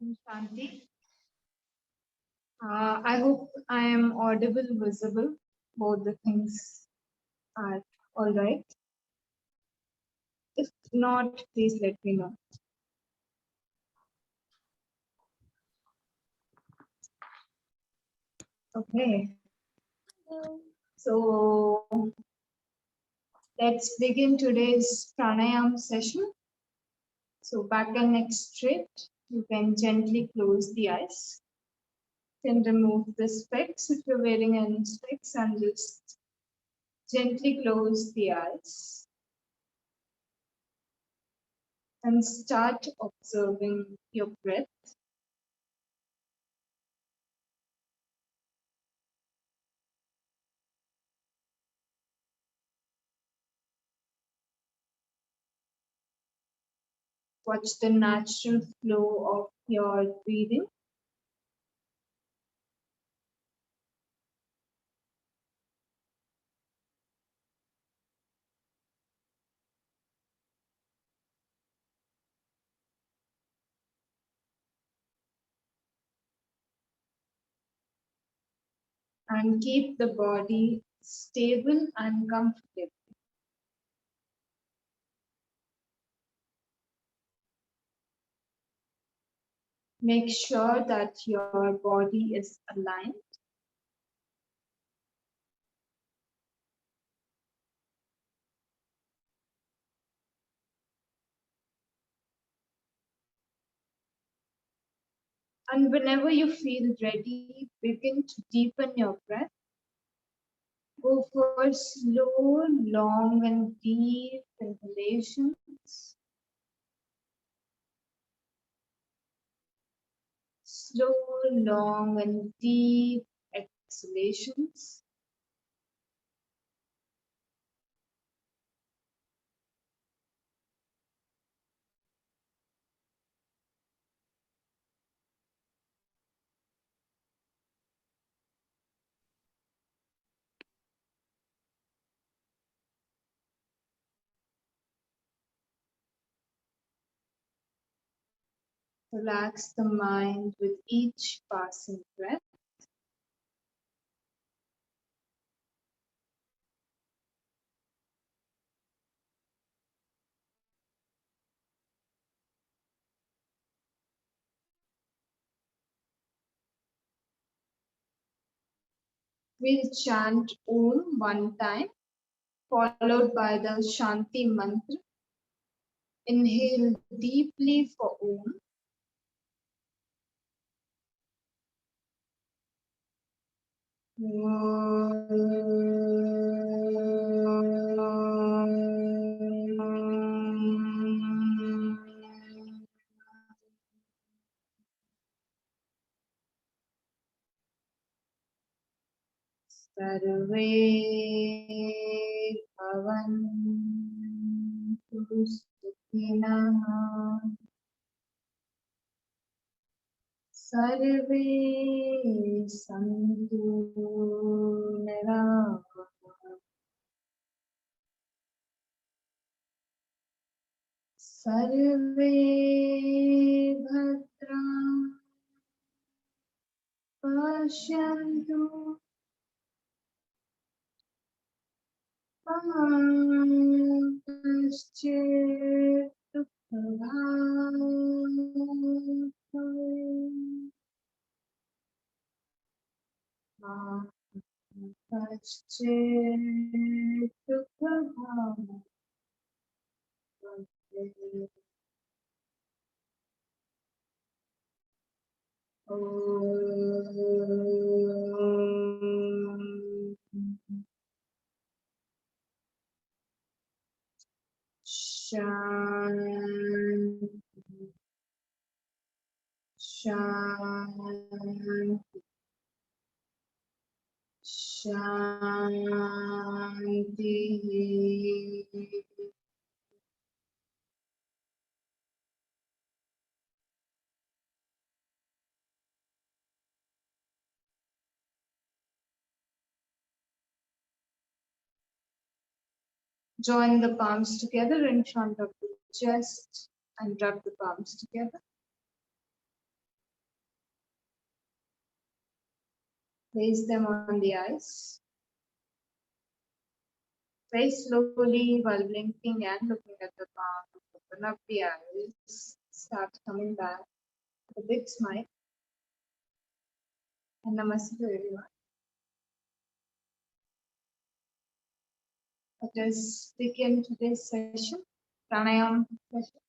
Shanti. I hope I am audible, visible. Both the things are all right. If not, please let me know. Okay. So let's begin today's pranayam session. So back and neck straight. You can gently close the eyes. You can remove the specs if you're wearing any specs and just gently close the eyes. And start observing your breath. Watch the natural flow of your breathing. And keep the body stable and comfortable. Make sure that your body is aligned. And whenever you feel ready, begin to deepen your breath. Go for slow, long, and deep inhalations. Slow, long, and deep exhalations. Relax the mind with each passing breath. We'll chant Om one time, followed by the Shanti mantra. Inhale deeply for Om. Sarve bhavantu sukhinah. Sarve santu niরাপদः. Sarve bhadram pashyantu ma kaścit dukkhabhag bhavet. Ma kaścit dukkhabhag bhavet. Shanti, Shanti, Shanti. Join the palms together in front of the chest and rub the palms together. Place them on the ice. Very slowly, while blinking and looking at the palm, open up the eyes, start coming back with a big smile. And namaste to everyone. Let us begin today's session, Pranayam session.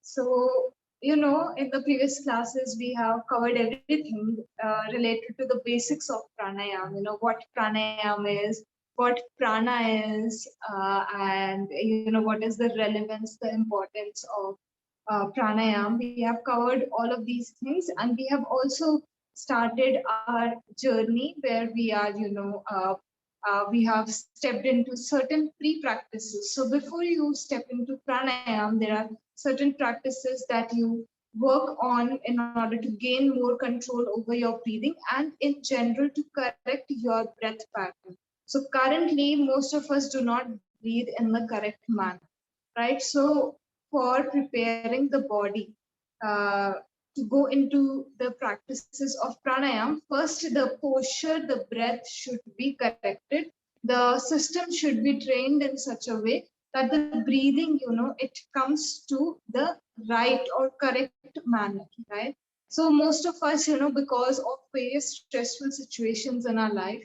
So, in the previous classes, we have covered everything related to the basics of pranayam, what pranayam is, what prana is, and, what is the relevance, the importance of pranayam. We have covered all of these things, and we have also started our journey where we are, we have stepped into certain pre-practices. So before you step into pranayam, there are certain practices that you work on in order to gain more control over your breathing and in general to correct your breath pattern. So currently, most of us do not breathe in the correct manner, right? So for preparing the body to go into the practices of pranayam, first the posture, the breath should be corrected. The system should be trained in such a way that the breathing, it comes to the right or correct manner, right? So most of us, because of various stressful situations in our life,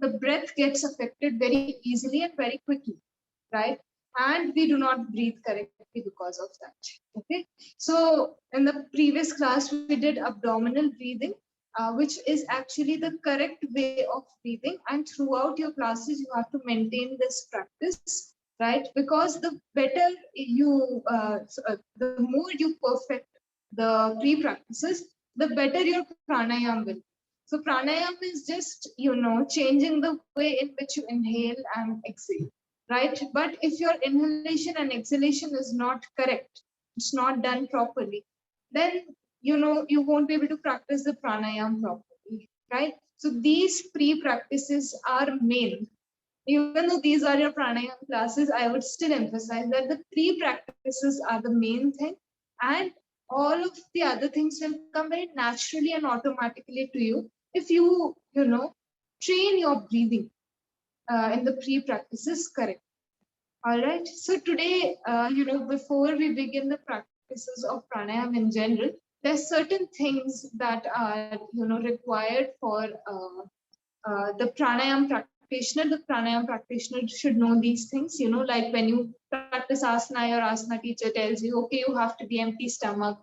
the breath gets affected very easily and very quickly, right? And we do not breathe correctly because of that. Okay. So in the previous class, we did abdominal breathing, which is actually the correct way of breathing. And throughout your classes, you have to maintain this practice, right? Because the better you, the more you perfect the pre-practices, the better your pranayam will. So pranayam is just, changing the way in which you inhale and exhale, right? But if your inhalation and exhalation is not correct, it's not done properly, then you won't be able to practice the pranayam properly, right? So these pre-practices are main. Even though these are your pranayam classes, I would still emphasize that the pre-practices are the main thing, and all of the other things will come very naturally and automatically to you if you, train your breathing in the pre-practices correct. All right. So today, before we begin the practices of pranayam in general, there's certain things that are, required for the pranayam practitioner. The pranayam practitioner should know these things, like when you practice asana, your asana teacher tells you, okay, you have to be empty stomach.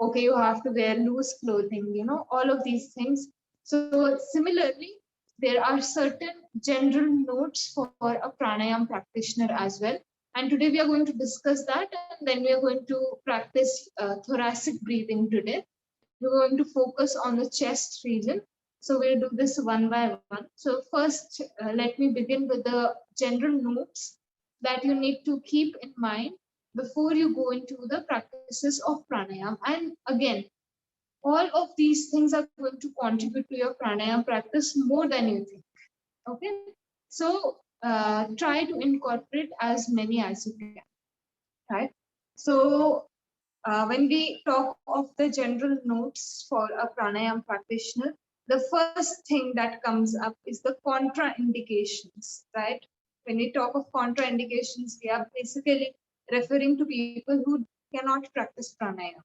Okay, you have to wear loose clothing, all of these things. So similarly, there are certain general notes for a pranayam practitioner as well. And today we are going to discuss that, and then we are going to practice thoracic breathing today. We're going to focus on the chest region. So we'll do this one by one. So first, let me begin with the general notes that you need to keep in mind before you go into the practices of pranayam. And again, all of these things are going to contribute to your pranayam practice more than you think. Okay, so try to incorporate as many as you can, right? So when we talk of the general notes for a pranayam practitioner, the first thing that comes up is the contraindications, right? When we talk of contraindications, we are basically referring to people who cannot practice pranayam,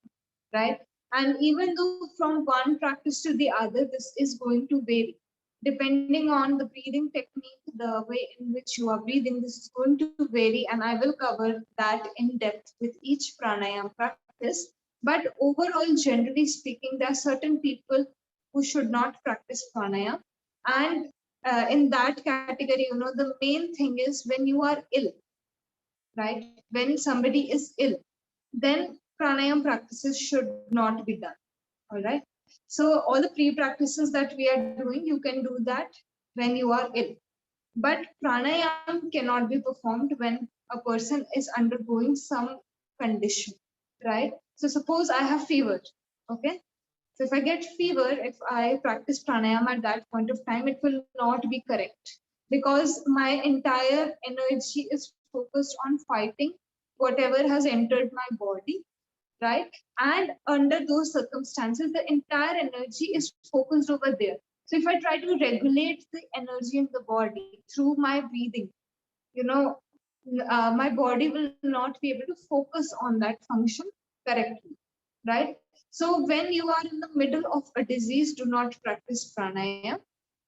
right? And even though from one practice to the other, this is going to vary. Depending on the breathing technique, the way in which you are breathing, this is going to vary, and I will cover that in depth with each pranayam practice. But overall, generally speaking, there are certain people who should not practice pranayam. And in that category, the main thing is when you are ill, right? When somebody is ill, then pranayam practices should not be done. All right. So all the pre-practices that we are doing, you can do that when you are ill. But pranayam cannot be performed when a person is undergoing some condition, right? So suppose I have fever, okay? So if I get fever, if I practice pranayam at that point of time, it will not be correct because my entire energy is focused on fighting whatever has entered my body. right? And under those circumstances, the entire energy is focused over there. So if I try to regulate the energy in the body through my breathing, you know, my body will not be able to focus on that function correctly, right? So when you are in the middle of a disease, do not practice pranayam.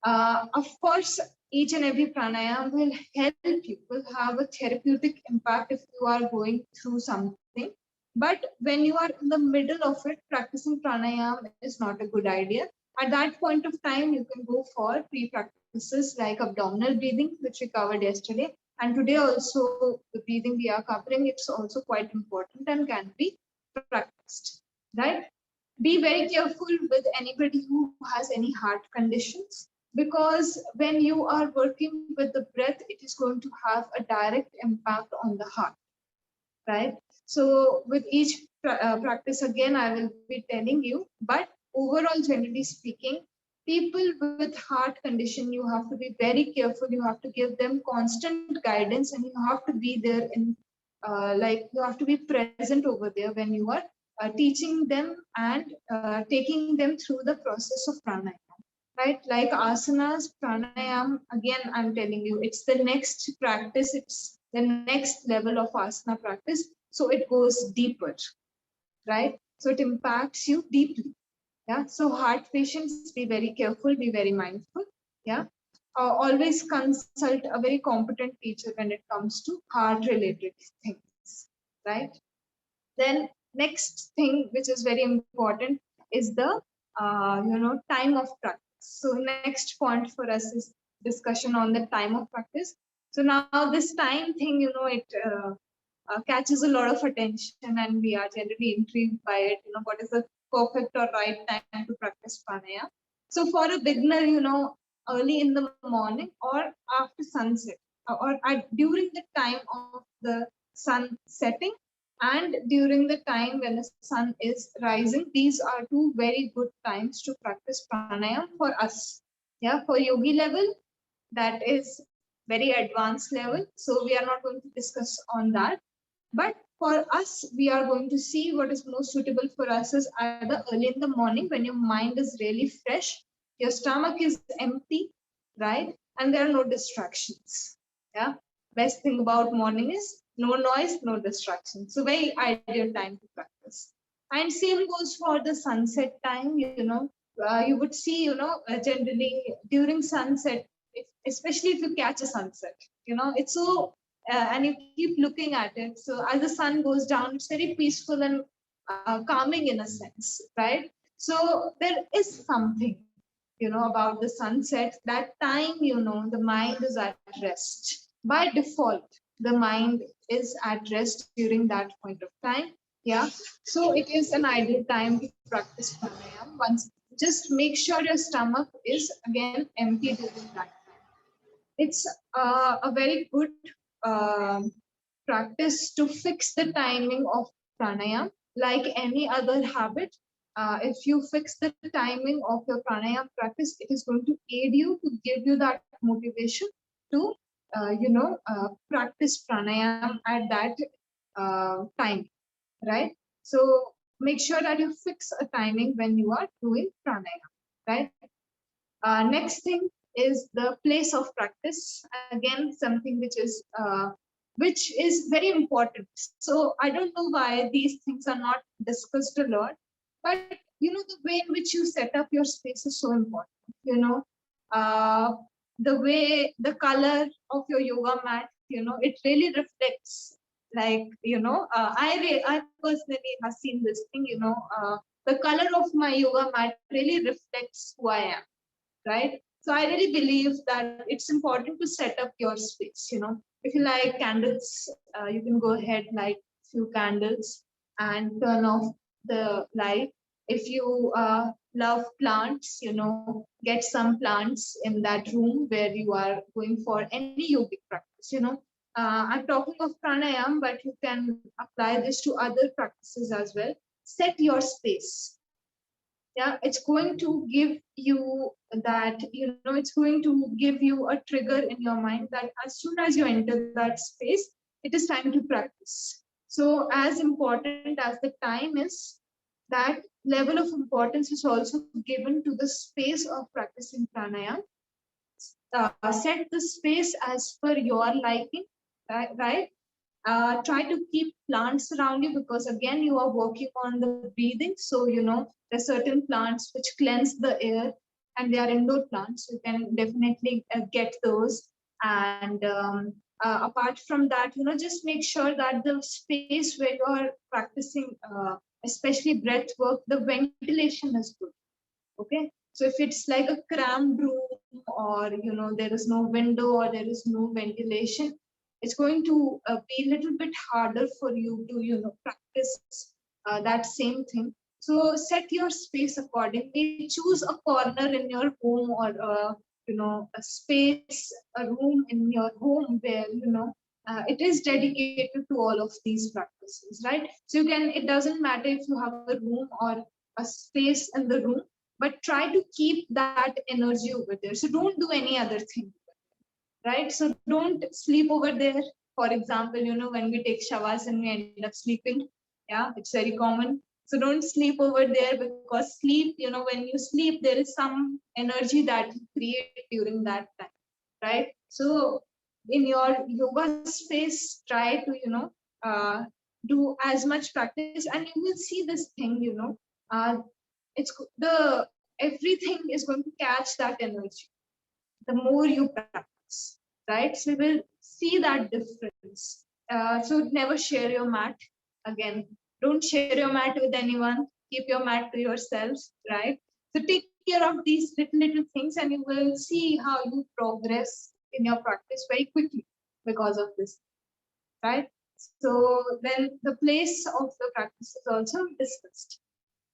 Of course, each and every pranayam will help you, will have a therapeutic impact if you are going through something. But when you are in the middle of it, practicing pranayam is not a good idea. At that point of time, you can go for pre-practices like abdominal breathing, which we covered yesterday. And today also, the breathing we are covering, it's also quite important and can be practiced, right? Be very careful with anybody who has any heart conditions, because when you are working with the breath, it is going to have a direct impact on the heart, right? So with each practice, again, I will be telling you, but overall, generally speaking, people with heart condition, you have to be very careful. You have to give them constant guidance, and you have to be there in, like, you have to be present over there when you are teaching them and taking them through the process of pranayama, right? Like asanas, pranayam, again, I'm telling you, it's the next practice, it's the next level of asana practice. So it goes deeper, right? So it impacts you deeply. Yeah. So heart patients, be very careful, be very mindful. Yeah. Always consult a very competent teacher when it comes to heart related things, right? Then next thing, which is very important, is the time of practice. So next point for us is discussion on the time of practice. So now this time thing, it catches a lot of attention, and we are generally intrigued by it. What is the perfect or right time to practice pranayama? So for a beginner, early in the morning or after sunset, or during the time of the sun setting and during the time when the sun is rising, these are two very good times to practice pranayama for us. Yeah, for yogi level, that is very advanced level. So we are not going to discuss on that. But for us, we are going to see what is most suitable for us is either early in the morning when your mind is really fresh, your stomach is empty, right? And there are no distractions. Yeah. Best thing about morning is no noise, no distractions. So very ideal time to practice. And same goes for the sunset time. You would see, generally during sunset, especially if you catch a sunset, it's so and you keep looking at it. So as the sun goes down, it's very peaceful and calming in a sense, right? So there is something, about the sunset. That time, the mind is at rest. By default, the mind is at rest during that point of time. Yeah. So it is an ideal time to practice pranayama. Once, just make sure your stomach is again empty during that time. It's a very good practice to fix the timing of pranayam. Like any other habit, if you fix the timing of your pranayam practice, it is going to aid you to give you that motivation to practice pranayam at that time, right? So make sure that you fix a timing when you are doing pranayam, right? Next thing is the place of practice. Again, something which is very important. So I don't know why these things are not discussed a lot, but the way in which you set up your space is so important. Uh, the way, the color of your yoga mat, it really reflects. Like I personally have seen this thing. The color of my yoga mat really reflects who I am, right? So I really believe that it's important to set up your space. If you like candles, you can go ahead, light few candles and turn off the light. If you love plants, get some plants in that room where you are going for any yogic practice. I'm talking of pranayam, but you can apply this to other practices as well. Set your space. Yeah, it's going to give you that, it's going to give you a trigger in your mind that as soon as you enter that space, it is time to practice. So as important as the time is, that level of importance is also given to the space of practicing pranayama. Set the space as per your liking, right? Try to keep plants around you, because again you are working on the breathing. So there are certain plants which cleanse the air, and they are indoor plants. So you can definitely get those. And apart from that, just make sure that the space where you are practicing, especially breath work, the ventilation is good. Okay, so if it's like a cramped room, or there is no window or there is no ventilation, it's going to be a little bit harder for you to practice that same thing. So set your space accordingly. Choose a corner in your home, or a space, a room in your home where it is dedicated to all of these practices, right? So it doesn't matter if you have a room or a space in the room, but try to keep that energy over there. So don't do any other thing, right? So don't sleep over there. For example, when we take shavasana, we end up sleeping. Yeah, it's very common. So don't sleep over there, because sleep, when you sleep, there is some energy that you create during that time, right? So in your yoga space, try to, do as much practice, and you will see this thing, it's the everything is going to catch that energy the more you practice, right? So you will see that difference. So never share your mat. Again, don't share your mat with anyone. Keep your mat to yourselves, right? So take care of these little things, and you will see how you progress in your practice very quickly because of this, right? So then the place of the practice is also discussed.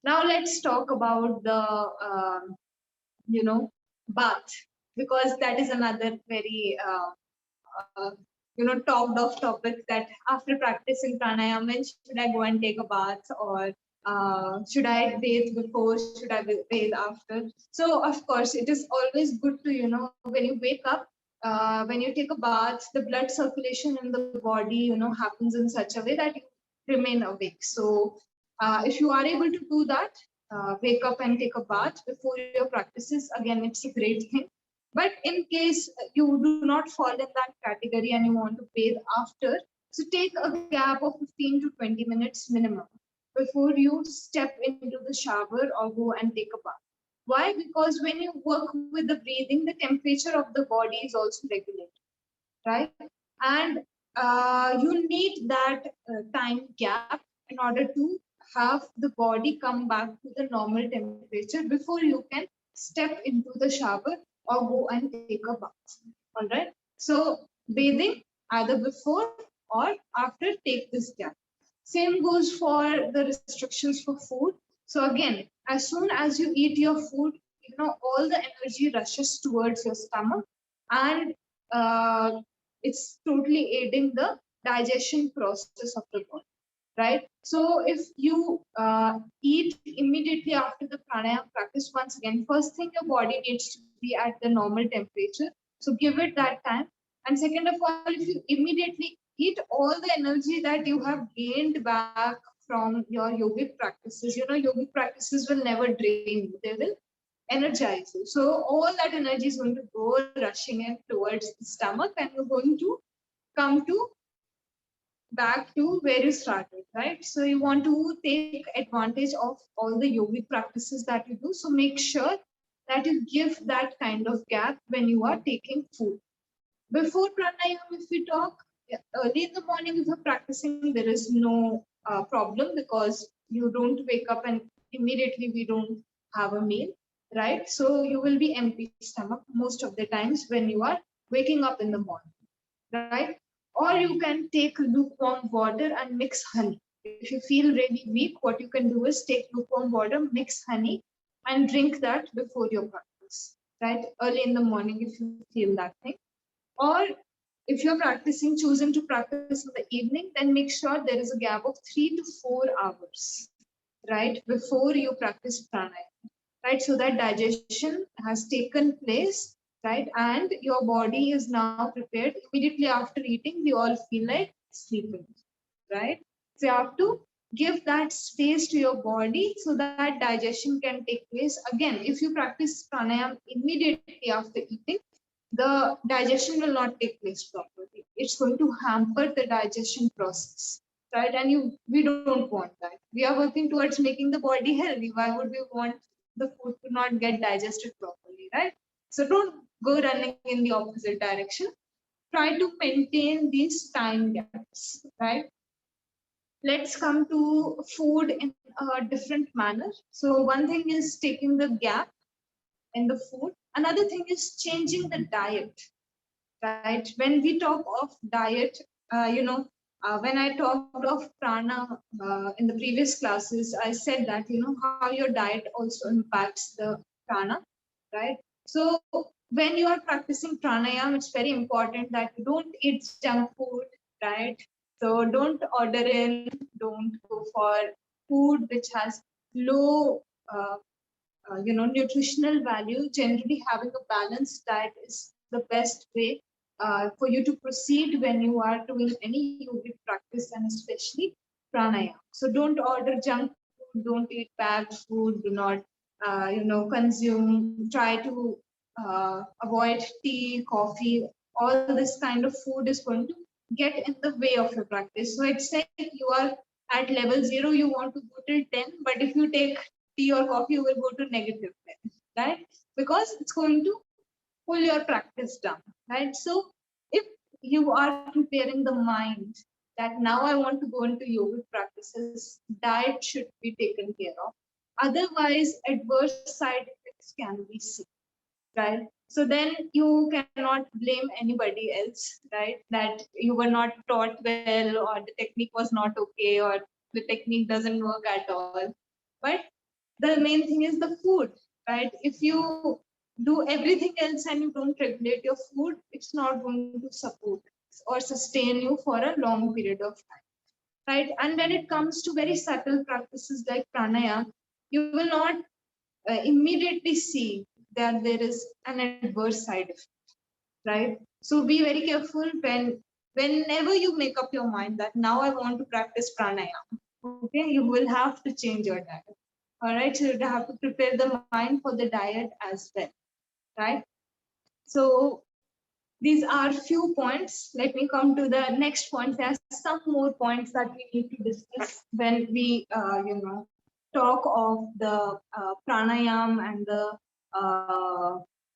Now let's talk about the bath, because that is another very talked of topic, that after practicing pranayama, when should I go and take a bath, or should I bathe before, should I bathe after? So of course it is always good to when you wake up, when you take a bath, the blood circulation in the body happens in such a way that you remain awake. So if you are able to do that, wake up and take a bath before your practices, again it's a great thing. But in case you do not fall in that category and you want to bathe after, so take a gap of 15 to 20 minutes minimum before you step into the shower or go and take a bath. Why? Because when you work with the breathing, the temperature of the body is also regulated, right? And you need that time gap in order to have the body come back to the normal temperature before you can step into the shower or go and take a bath. All right. So bathing either before or after, take this gap. Same goes for the restrictions for food. So again, as soon as you eat your food, all the energy rushes towards your stomach, and uh, it's totally aiding the digestion process of the body, right? So if you eat immediately after the pranayama practice, once again, first thing, your body needs to be at the normal temperature. So give it that time. And second of all, if you immediately eat, all the energy that you have gained back from your yogic practices, yogic practices will never drain you. They will energize you. So all that energy is going to go rushing in towards the stomach, and you're going to come to back to where you started, right? So you want to take advantage of all the yogic practices that you do. So make sure that you give that kind of gap when you are taking food. Before pranayama, if we talk, early in the morning, if you're practicing, there is no problem, because you don't wake up and immediately we don't have a meal, right? So you will be empty stomach most of the times when you are waking up in the morning, right? Or you can take lukewarm water and mix honey. If you feel really weak, what you can do is take lukewarm water, mix honey, and drink that before your practice, right? Early in the morning, if you feel that thing. Or if you're practicing, choosing to practice in the evening, then make sure there is a gap of 3 to 4 hours, right, before you practice pranayama, right? So that digestion has taken place, right? And your body is now prepared. Immediately after eating, we all feel like sleeping, right? So you have to give that space to your body so that digestion can take place. Again, if you practice pranayam immediately after eating, the digestion will not take place properly. It's going to hamper the digestion process, right? And we don't want that. We are working towards making the body healthy. Why would we want the food to not get digested properly, right? So don't go running in the opposite direction. Try to maintain these time gaps, right? Let's come to food in a different manner. So one thing is taking the gap in the food. Another thing is changing the diet, right? When we talk of diet, when I talked of prana in the previous classes, I said that, how your diet also impacts the prana, right? So when you are practicing pranayam, it's very important that you don't eat junk food, right? So don't order in, don't go for food which has low, nutritional value. Generally, having a balanced diet is the best way for you to proceed when you are doing any yogic practice, and especially pranayama. So don't order junk food, don't eat bad food, do not, consume, try to avoid tea, coffee. All this kind of food is going to get in the way of your practice. So it's like you are at level 0, you want to go till 10, but if you take tea or coffee, you will go to negative 10, right? Because it's going to pull your practice down, right? So if you are preparing the mind that now I want to go into yogic practices, diet should be taken care of. Otherwise, adverse side effects can be seen, right? So then you cannot blame anybody else, right? That you were not taught well, or the technique was not okay, or the technique doesn't work at all. But the main thing is the food, right? If you do everything else and you don't regulate your food, it's not going to support or sustain you for a long period of time, right? And when it comes to very subtle practices like pranayama, you will not immediately see that there is an adverse side effect, right? So be very careful whenever you make up your mind that now I want to practice pranayama. Okay, you will have to change your diet. All right, so you have to prepare the mind for the diet as well, right? So these are few points. Let me come to the next point. There are some more points that we need to discuss when we, talk of the pranayam and the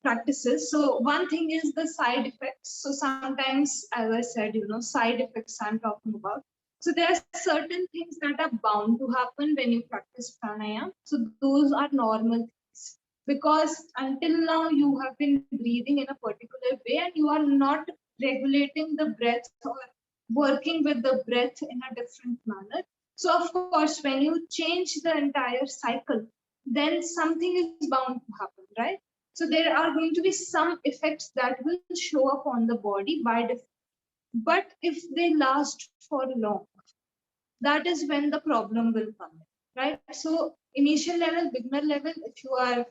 practices. So one thing is the side effects. So sometimes, as I said, side effects I'm talking about. So there are certain things that are bound to happen when you practice pranayam. So those are normal things, because until now you have been breathing in a particular way and you are not regulating the breath or working with the breath in a different manner. So of course, when you change the entire cycle, then something is bound to happen, right? So there are going to be some effects that will show up on the body by default. But if they last for long, that is when the problem will come in, right? So initial level, beginner level, if you are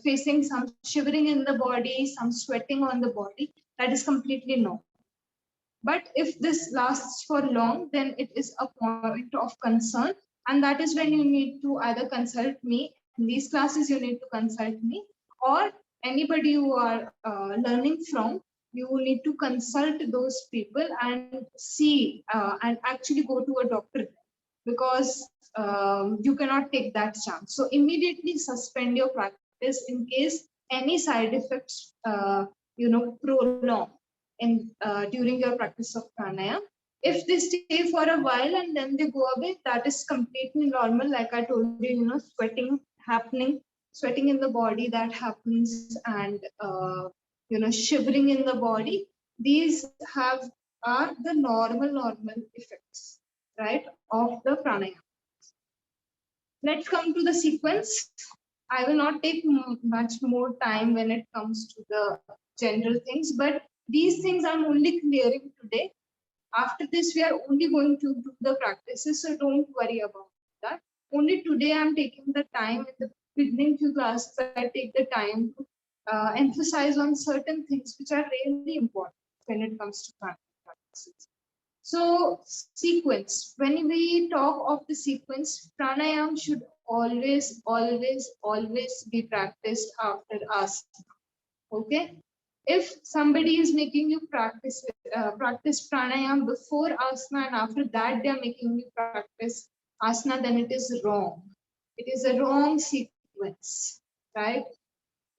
facing some shivering in the body, some sweating on the body, that is completely normal. But if this lasts for long, then it is a point of concern. And that is when you need to either consult me. In these classes, you need to consult me, or anybody you are learning from. You need to consult those people and see and actually go to a doctor, because you cannot take that chance. So immediately suspend your practice in case any side effects, prolong in during your practice of pranayama. If they stay for a while and then they go away, that is completely normal. Like I told you, sweating happening, sweating in the body that happens, and shivering in the body. These are the normal effects, right, of the pranayama. Let's come to the sequence. I will not take much more time when it comes to the general things, but these things I'm only clearing today. After this, we are only going to do the practices, so don't worry about that. Only today I'm taking the time in the beginning few classes. I take the time to emphasize on certain things which are really important when it comes to practices. So sequence, when we talk of the sequence, pranayam should always, always, always be practiced after asana. Okay. If somebody is making you practice pranayam before asana and after that they are making you practice asana, then it is wrong. It is a wrong sequence, right?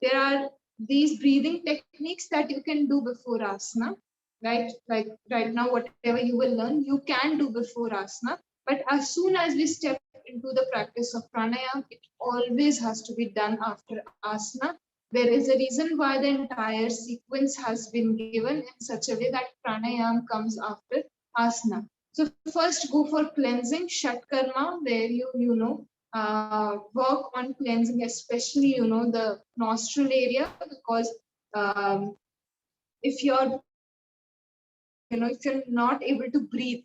There are these breathing techniques that you can do before asana, right? Like right now, whatever you will learn, you can do before asana. But as soon as we step into the practice of pranayam, it always has to be done after asana. There is a reason why the entire sequence has been given in such a way that pranayam comes after asana. So first go for cleansing, 𝐸𝐵, where work on cleansing, especially the nostril area, because if you're if you're not able to breathe,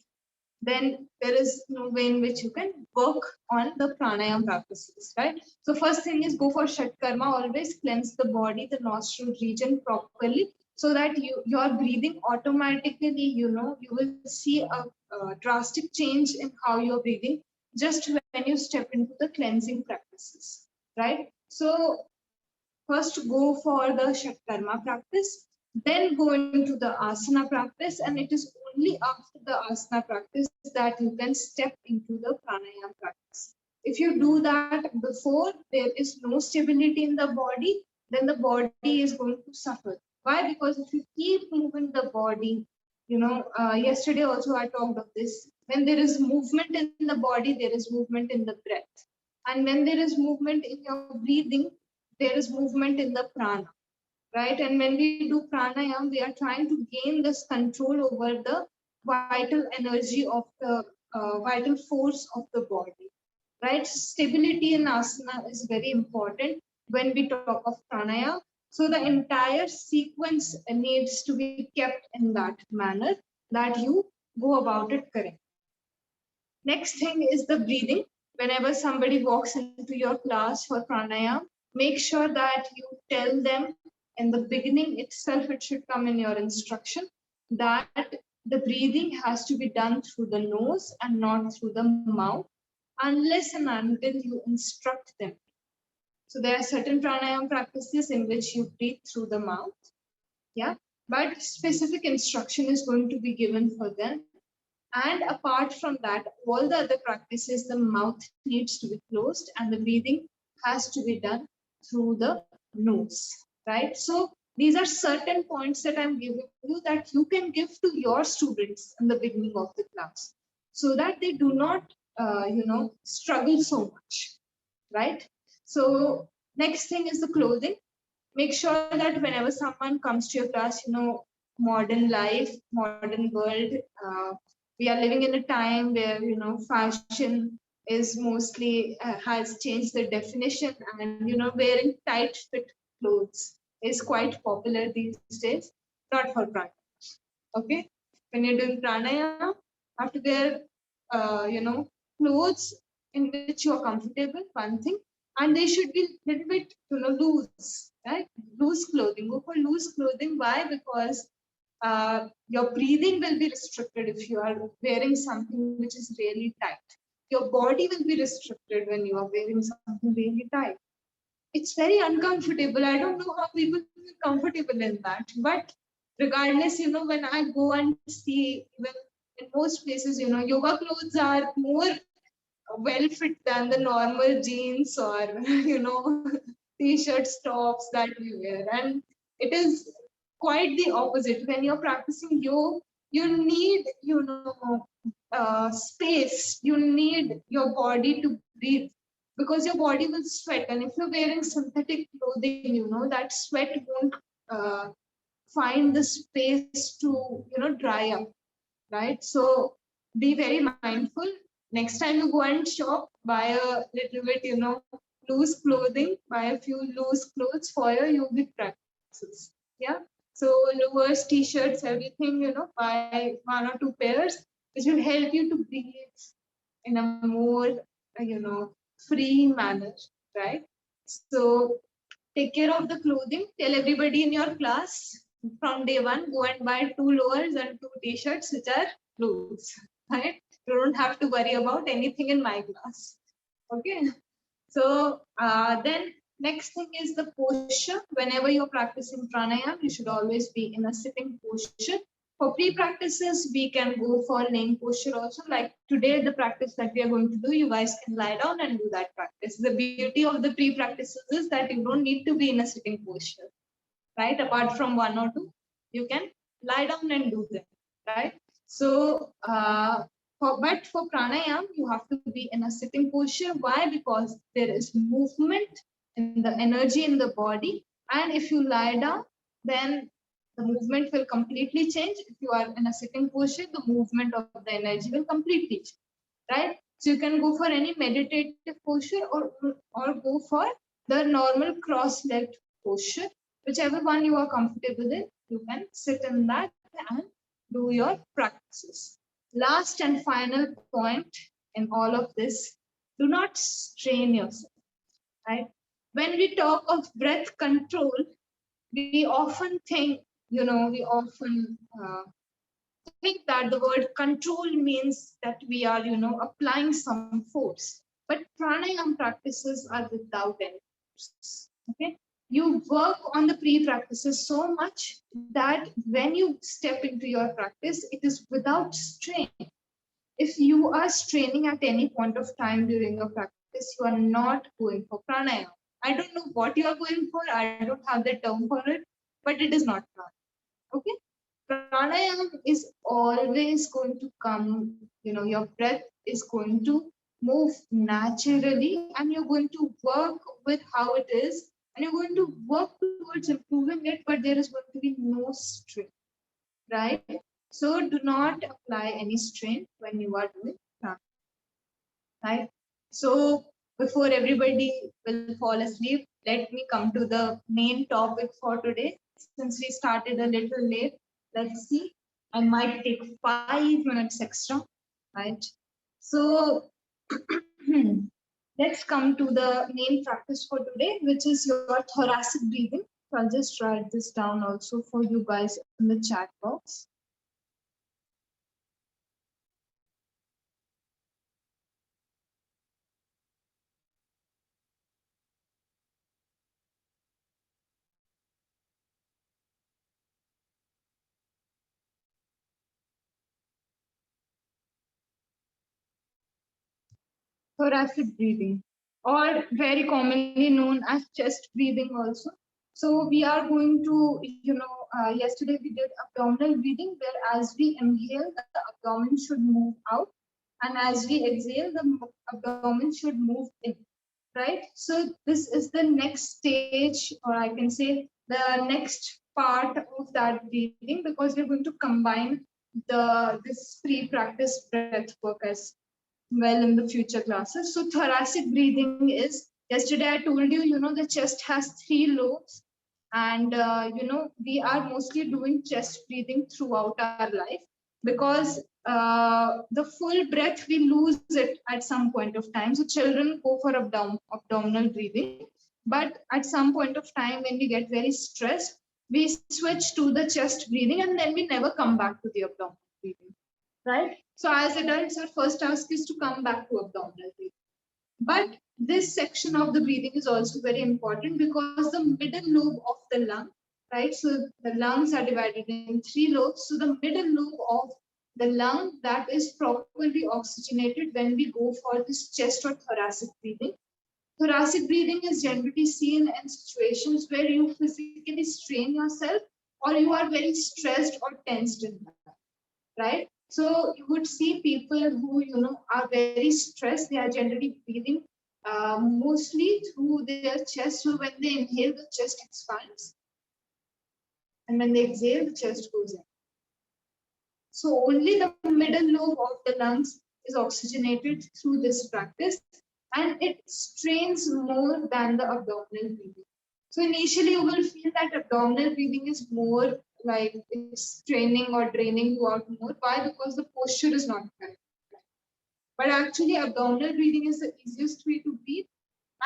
then there is no way in which you can work on the pranayam practices, right? So first thing is go for 𝐸𝐵, always cleanse the body, the nostril region properly, so that your breathing automatically, you will see a drastic change in how you're breathing just when you step into the cleansing practices, right? So first go for the 𝐸𝐵 practice, then go into the asana practice, and it is only after the asana practice that you can step into the pranayam practice. If you do that before, there is no stability in the body, then the body is going to suffer. Why? Because if you keep moving the body, yesterday also I talked of this, when there is movement in the body, there is movement in the breath. And when there is movement in your breathing, there is movement in the prana, right? And when we do pranayam, we are trying to gain this control over the vital energy of the vital force of the body, right? Stability in asana is very important when we talk of pranayam. So the entire sequence needs to be kept in that manner that you go about it correctly. Next thing is the breathing. Whenever somebody walks into your class for pranayam, make sure that you tell them in the beginning itself, it should come in your instruction, that the breathing has to be done through the nose and not through the mouth, unless and until you instruct them. So there are certain pranayam practices in which you breathe through the mouth, yeah, but specific instruction is going to be given for them. And apart from that, all the other practices, the mouth needs to be closed and the breathing has to be done through the nose, right? So these are certain points that I'm giving you that you can give to your students in the beginning of the class, so that they do not, struggle so much, right? So next thing is the clothing. Make sure that whenever someone comes to your class, modern life, modern world, we are living in a time where fashion is mostly has changed the definition, and wearing tight fit clothes is quite popular these days. Not for pranayama, okay? When you're doing pranayama, have to wear clothes in which you're comfortable, one thing, and they should be a little bit loose, right? Loose clothing. Go for loose clothing. Why? Because your breathing will be restricted if you are wearing something which is really tight. Your body will be restricted when you are wearing something really tight. It's very uncomfortable. I don't know how people feel comfortable in that. But regardless, when I go and see, even in most places, yoga clothes are more well fit than the normal jeans or t-shirts, tops that we wear. And it is quite the opposite. When you're practicing yoga, you need space, you need your body to breathe, because your body will sweat, and if you're wearing synthetic clothing, that sweat won't uh, find the space to dry up, right? So be very mindful. Next time you go and shop, buy a little bit, loose clothing, buy a few loose clothes for your yogic practices. Yeah. So lowers, t-shirts, everything, buy 1 or 2 pairs, which will help you to breathe in a more, free manner, right? So take care of the clothing. Tell everybody in your class from day one, go and buy 2 lowers and 2 t-shirts which are close, right? You don't have to worry about anything in my class. Okay. So then next thing is the posture. Whenever you're practicing pranayam, you should always be in a sitting posture. For pre-practices, we can go for laying posture also. Like today, the practice that we are going to do, you guys can lie down and do that practice. The beauty of the pre-practices is that you don't need to be in a sitting posture, right? Apart from one or two, you can lie down and do them, right? So, but for pranayam, you have to be in a sitting posture. Why? Because there is movement in the energy in the body. And if you lie down, then the movement will completely change. If you are in a sitting posture, the movement of the energy will completely change, right? So you can go for any meditative posture or go for the normal cross-legged posture. Whichever one you are comfortable in, you can sit in that and do your practices. Last and final point in all of this, do not strain yourself, right? When we talk of breath control, we often think, we often think that the word control means that we are, applying some force. But pranayam practices are without any force. Okay. You work on the pre-practices so much that when you step into your practice, it is without strain. If you are straining at any point of time during your practice, you are not going for pranayam. I don't know what you are going for. I don't have the term for it, but it is not pranayam. Okay. Pranayam is always going to come, your breath is going to move naturally and you're going to work with how it is and you're going to work towards improving it, but there is going to be no strain, right? So do not apply any strain when you are doing pranayam, right? So before everybody will fall asleep, let me come to the main topic for today. Since we started a little late, let's see. I might take 5 minutes extra, right? So let's come to the main practice for today, which is your thoracic breathing. So I'll just write this down also for you guys in the chat box. Thoracic breathing, or very commonly known as chest breathing also. So we are going to, yesterday we did abdominal breathing, where as we inhale, the abdomen should move out, and as we exhale, the abdomen should move in, right? So this is the next stage, or I can say the next part of that breathing, because we're going to combine this pre-practice breath work as well in the future classes. So thoracic breathing is, yesterday I told you, the chest has 3 lobes, and we are mostly doing chest breathing throughout our life, because the full breath we lose it at some point of time. So children go for abdominal breathing, but at some point of time when we get very stressed, we switch to the chest breathing and then we never come back to the abdominal breathing, right? So as adults, our first task is to come back to abdominal breathing. But this section of the breathing is also very important, because the middle lobe of the lung, right? So the lungs are divided in 3 lobes. So the middle lobe of the lung, that is properly oxygenated when we go for this chest or thoracic breathing. Thoracic breathing is generally seen in situations where you physically strain yourself or you are very stressed or tensed in that, right? So you would see people who, are very stressed. They are generally breathing mostly through their chest. So when they inhale, the chest expands. And when they exhale, the chest goes in. So only the middle lobe of the lungs is oxygenated through this practice. And it strains more than the abdominal breathing. So initially you will feel that abdominal breathing is more like it's straining or draining you out more. Why? Because the posture is not correct. But actually abdominal breathing is the easiest way to breathe,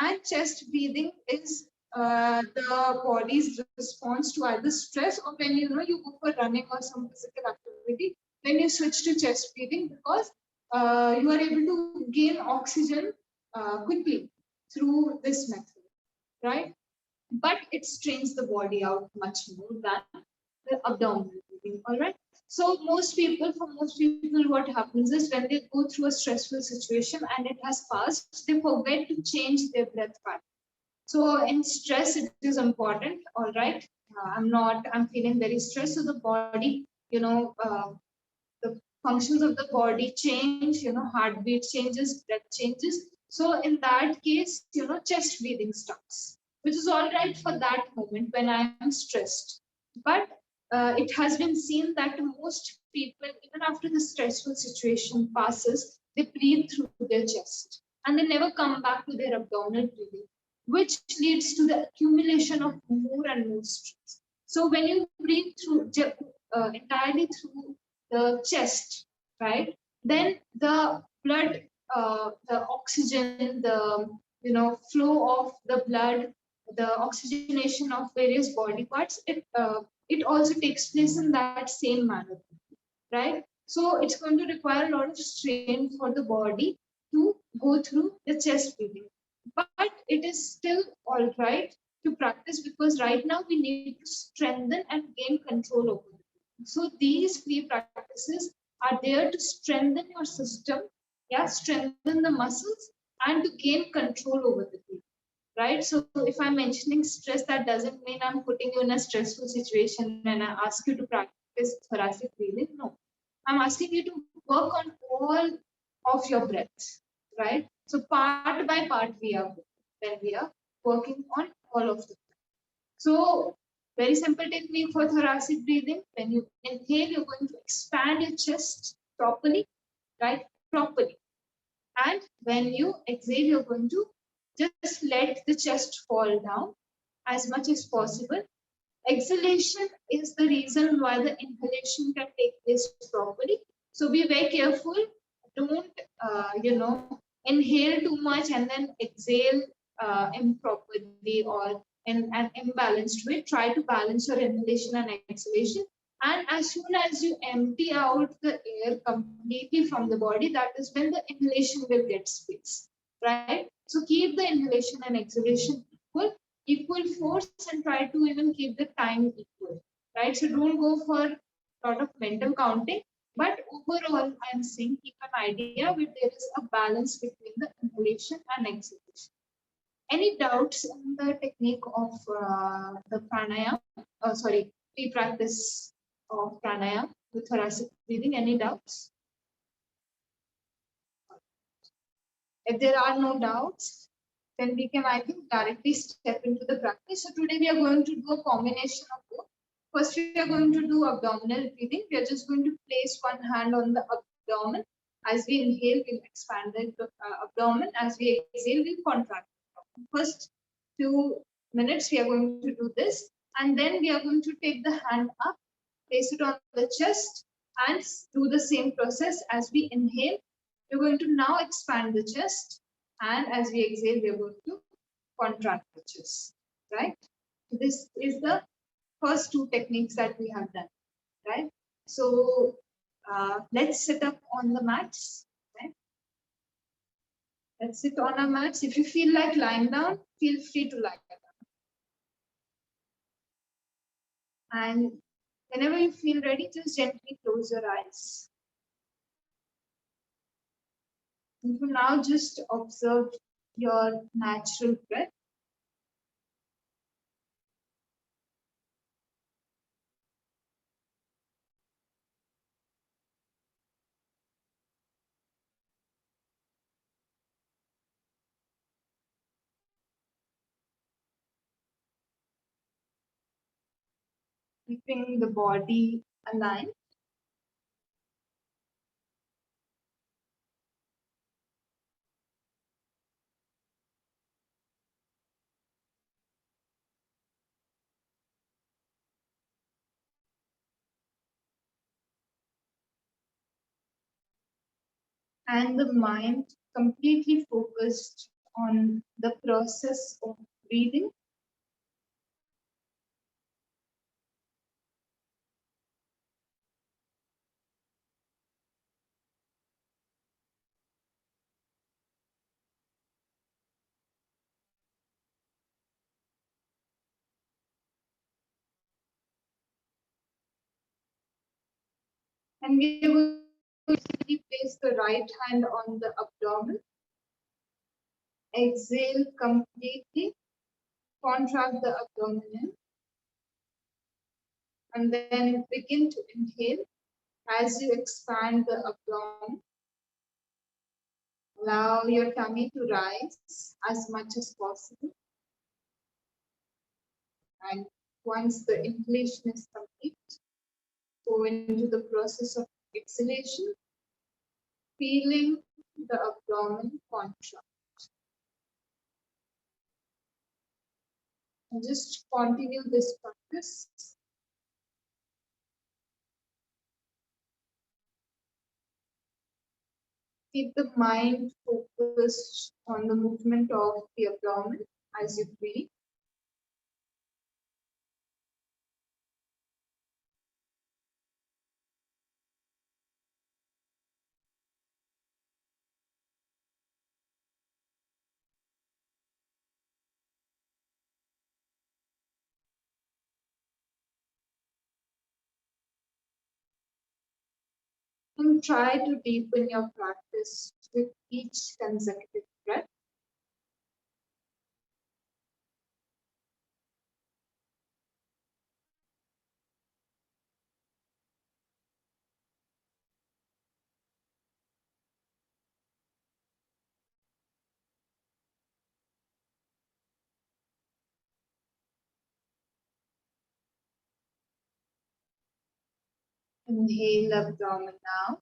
and chest breathing is the body's response to either stress or when you go for running or some physical activity, when you switch to chest breathing, because you are able to gain oxygen quickly through this method, right? But it strains the body out much more than the abdominal breathing, all right? So for most people, what happens is when they go through a stressful situation and it has passed, they forget to change their breath pattern. So in stress, it is important, all right? I'm feeling very stressed, so the body, the functions of the body change, heartbeat changes, breath changes. So in that case, chest breathing starts, which is all right for that moment when I am stressed. But it has been seen that most people, even after the stressful situation passes, they breathe through their chest and they never come back to their abdominal breathing, which leads to the accumulation of more and more stress. So when you breathe through entirely through the chest, right? Then the blood, the oxygen, the flow of the blood, the oxygenation of various body parts, it also takes place in that same manner, right? So it's going to require a lot of strain for the body to go through the chest breathing, but it is still all right to practice because right now we need to strengthen and gain control over it. So these three practices are there to strengthen your system, yeah, strengthen the muscles and to gain control over the breathing, right? So if I'm mentioning stress, that doesn't mean I'm putting you in a stressful situation and I ask you to practice thoracic breathing. No, I'm asking you to work on all of your breaths, right? So part by part we are working on all of them. So very simple technique for thoracic breathing. When you inhale, you're going to expand your chest properly, right? Properly. And when you exhale, you're going to just let the chest fall down as much as possible. Exhalation is the reason why the inhalation can take place properly. So be very careful. Don't, inhale too much and then exhale improperly or in an imbalanced way. Try to balance your inhalation and exhalation. And as soon as you empty out the air completely from the body, that is when the inhalation will get space, right? So keep the inhalation and exhalation equal force and try to even keep the time equal, right? So don't go for a lot of mental counting, but overall, I'm saying keep an idea where there is a balance between the inhalation and exhalation. Any doubts in the technique of the pranayam? Pre-practice of pranayam with thoracic breathing? Any doubts? If there are no doubts, then we can, I think, directly step into the practice. So today we are going to do a combination of both. First, we are going to do abdominal breathing. We are just going to place one hand on the abdomen. As we inhale, we'll expand the abdomen. As we exhale, we'll contract. First few minutes, we are going to do this. And then we are going to take the hand up, place it on the chest, and do the same process. As we inhale, we're going to now expand the chest. And as we exhale, we're going to contract the chest, right? This is the first two techniques that we have done, right? So let's sit up on the mats, right? Let's sit on our mats. If you feel like lying down, feel free to lie down. And whenever you feel ready, just gently close your eyes. You will now just observe your natural breath. Keeping the body aligned. And the mind completely focused on the process of breathing. And we are going to simply place the right hand on the abdomen. Exhale completely. Contract the abdomen. And then begin to inhale. As you expand the abdomen, allow your tummy to rise as much as possible. And once the inhalation is complete, go into the process of exhalation, feeling the abdomen contract. And just continue this practice. Keep the mind focused on the movement of the abdomen as you breathe. And try to deepen your practice with each consecutive breath. Inhale abdomen now.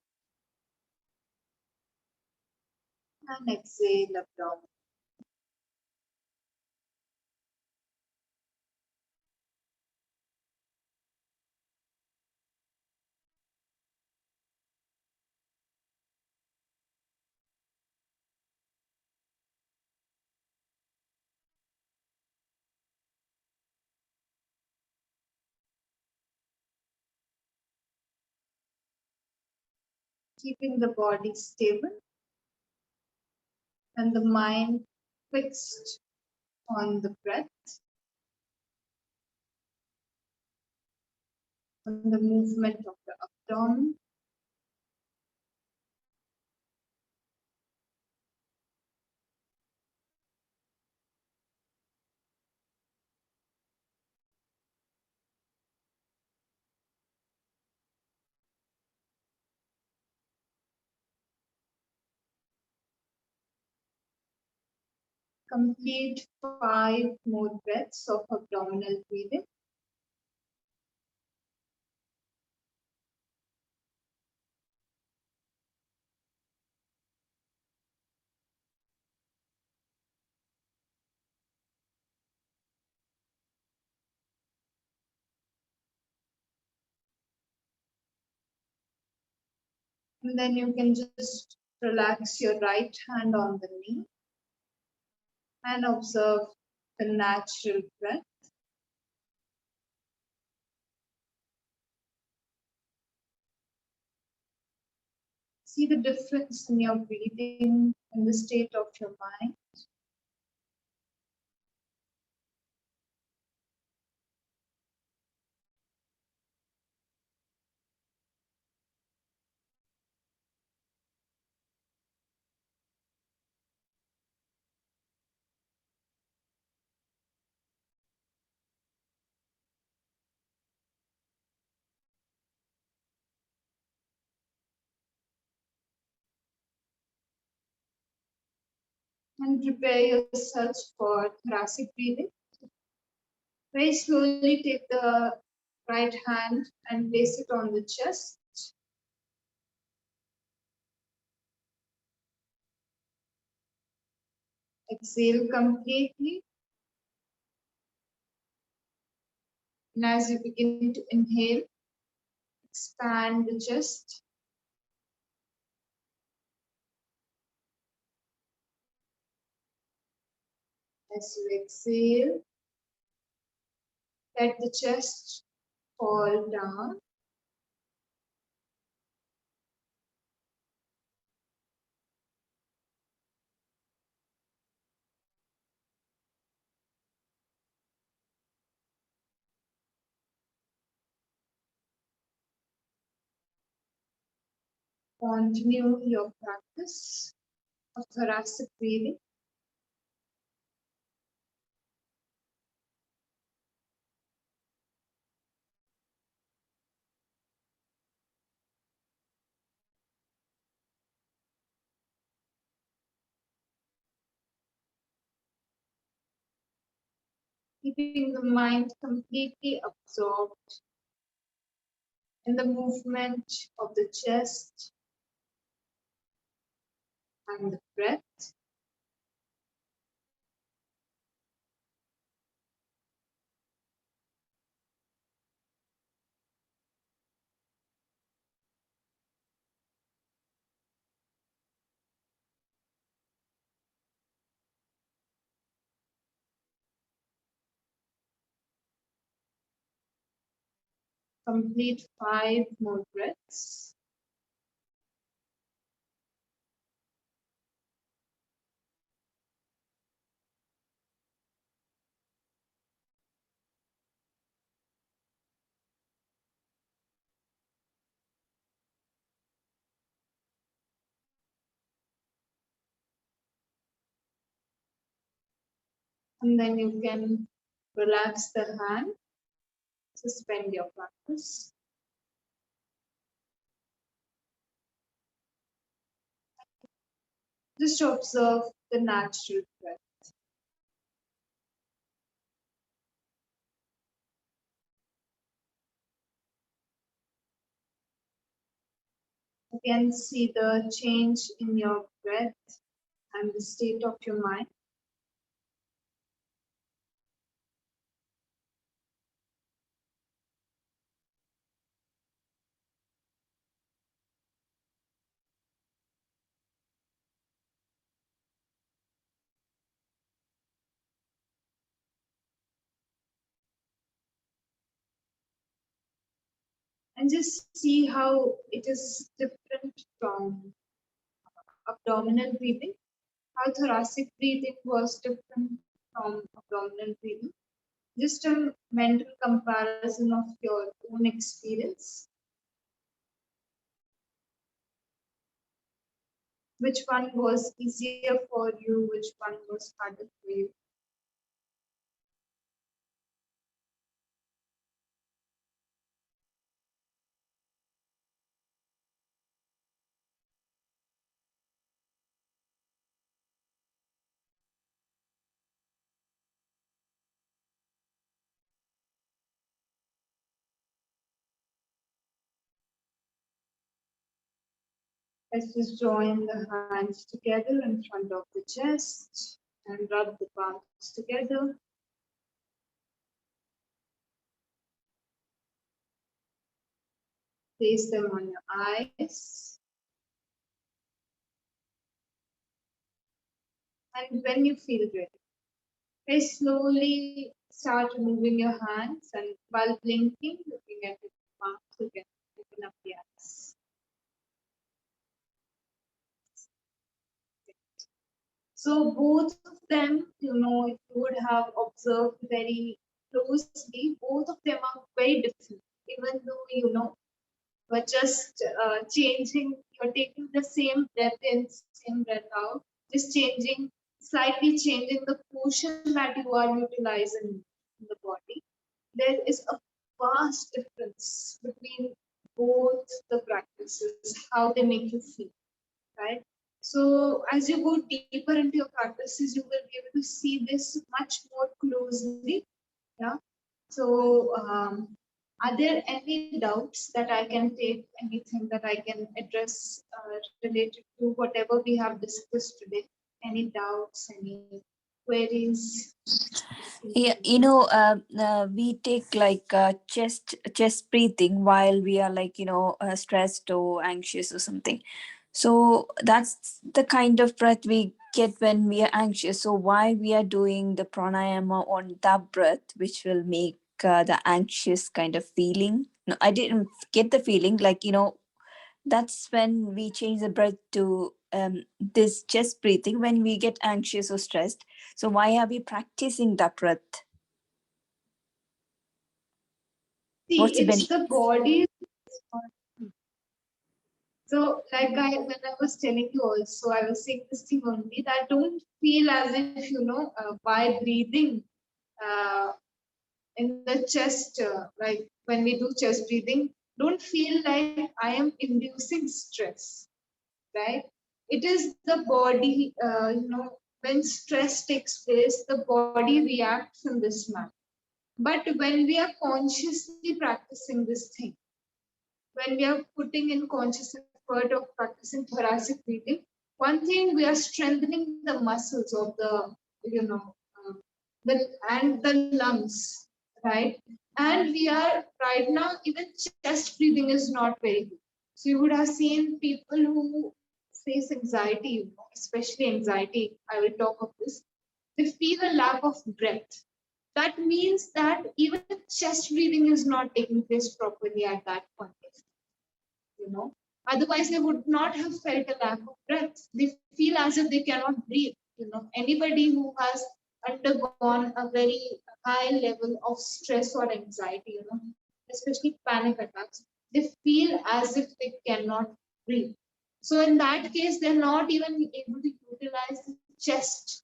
And exhale abdomen. Keeping the body stable and the mind fixed on the breath, on the movement of the abdomen. Complete 5 more breaths of abdominal breathing. And then you can just relax your right hand on the knee and observe the natural breath. See the difference in your breathing and the state of your mind. And prepare yourself for thoracic breathing. Very slowly take the right hand and place it on the chest. Exhale completely. And as you begin to inhale, expand the chest. As you exhale, let the chest fall down. Continue your practice of thoracic breathing. Keeping the mind completely absorbed in the movement of the chest and the breath. Complete 5 more breaths. And then you can relax the hand, suspend your practice. Just observe the natural breath. You can see the change in your breath and the state of your mind. And just see how it is different from abdominal breathing, how thoracic breathing was different from abdominal breathing. Just a mental comparison of your own experience. Which one was easier for you? Which one was harder for you? Let's just join the hands together in front of the chest and rub the palms together. Place them on your eyes. And when you feel ready, very slowly start moving your hands, and while blinking, looking at the palms, you can open up the eyes. So both of them, you would have observed very closely, both of them are very different, even though, but just changing, you're taking the same breath in, same breath out, just slightly changing the portion that you are utilizing in the body. There is a vast difference between both the practices, how they make you feel, right? So as you go deeper into your practices, you will be able to see this much more closely. Yeah. So are there any doubts that I can take, anything that I can address related to whatever we have discussed today? Any doubts, any queries? Yeah, we take like chest breathing while we are like stressed or anxious or something. So that's the kind of breath we get when we are anxious. So why we are doing the pranayama on that breath, which will make the anxious kind of feeling. No, I didn't get the feeling like that's when we change the breath to this chest breathing when we get anxious or stressed. So why are we practicing that breath? See, What's the it's benefit? the body. So, like when I was telling you also, I was saying this thing only that don't feel as if, by breathing uh, in the chest, like when we do chest breathing, don't feel like I am inducing stress, right? It is the body, when stress takes place, the body reacts in this manner. But when we are consciously practicing this thing, when we are putting in conscious effort of practicing thoracic breathing, one thing we are strengthening the muscles of the, the and the lungs, right? And we are right now, even chest breathing is not very good. So you would have seen people who face anxiety, especially anxiety. I will talk of this. They feel a lack of breath. That means that even chest breathing is not taking place properly at that point. Otherwise they would not have felt a lack of breath. They feel as if they cannot breathe. Anybody who has undergone a very high level of stress or anxiety, especially panic attacks, they feel as if they cannot breathe. So in that case, they're not even able to utilize the chest.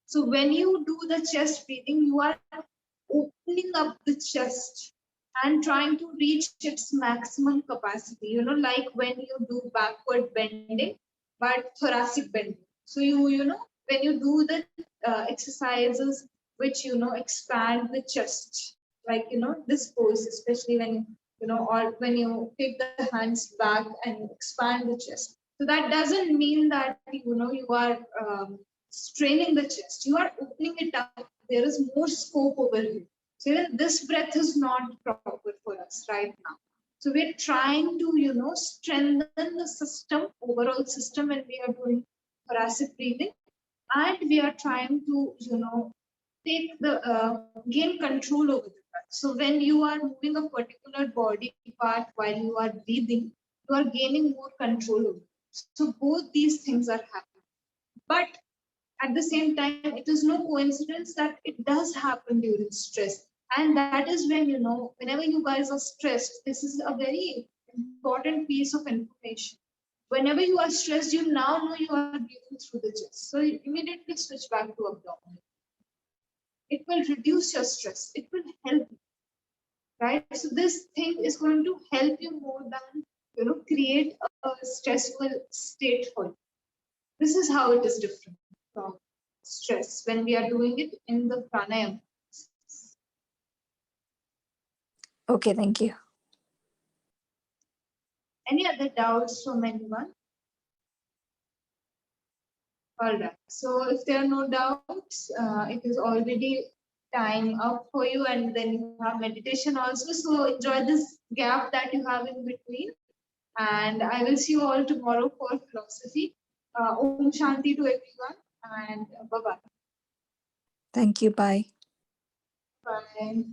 So when you do the chest breathing, you are opening up the chest and trying to reach its maximum capacity, like when you do backward bending, but thoracic bending. So when you do the exercises which, expand the chest, like, this pose, especially when, or when you take the hands back and expand the chest. So that doesn't mean that, you are straining the chest. You are opening it up. There is more scope over here. So even this breath is not proper for us right now. So we're trying to, strengthen the system, overall system, when we are doing thoracic breathing, and we are trying to, take the gain control over the breath. So when you are moving a particular body part while you are breathing, you are gaining more control over it. So both these things are happening. But at the same time, it is no coincidence that it does happen during stress. And that is when, whenever you guys are stressed, this is a very important piece of information. Whenever you are stressed, you now know you are breathing through the chest. So you immediately switch back to abdominal. It will reduce your stress. It will help you, right? So this thing is going to help you more than, create a stressful state for you. This is how it is different from stress when we are doing it in the pranayam. Okay, thank you. Any other doubts from anyone? All right. So if there are no doubts, it is already time up for you, and then you have meditation also. So enjoy this gap that you have in between. And I will see you all tomorrow for philosophy. Om Shanti to everyone, and bye-bye. Thank you. Bye. Bye.